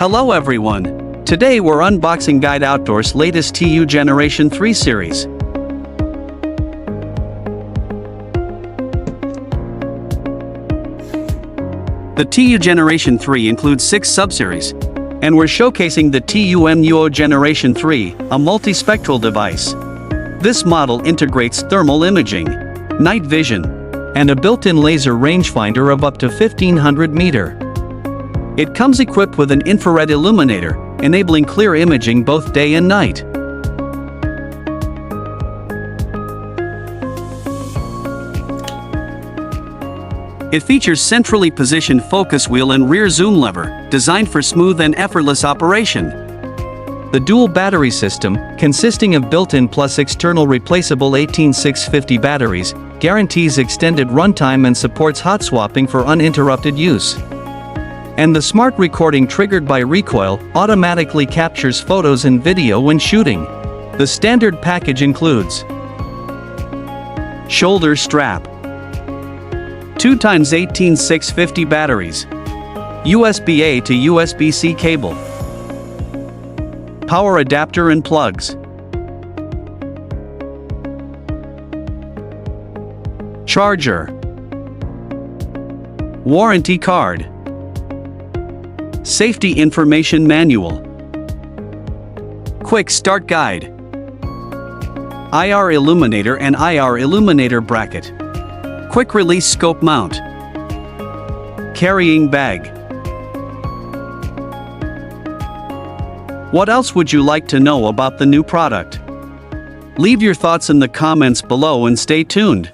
Hello everyone. Today we're unboxing Guide Outdoors' latest TU Generation 3 series. The TU Generation 3 includes 6 subseries, and we're showcasing the TUMO Generation 3, a multispectral device. This model integrates thermal imaging, night vision, and a built-in laser rangefinder of up to 1500 meters. It comes equipped with an infrared illuminator, enabling clear imaging both day and night. It features centrally positioned focus wheel and rear zoom lever, designed for smooth and effortless operation. The dual battery system, consisting of built-in plus external replaceable 18650 batteries, guarantees extended runtime and supports hot swapping for uninterrupted use. And the smart recording triggered by recoil automatically captures photos and video when shooting. The standard package includes shoulder strap, 2x18650 batteries, USB-A to USB-C cable, power adapter and plugs, charger, warranty card, safety information manual, quick start guide, IR illuminator and IR illuminator bracket, quick release scope mount, carrying bag. What else would you like to know about the new product? Leave your thoughts in the comments below and stay tuned.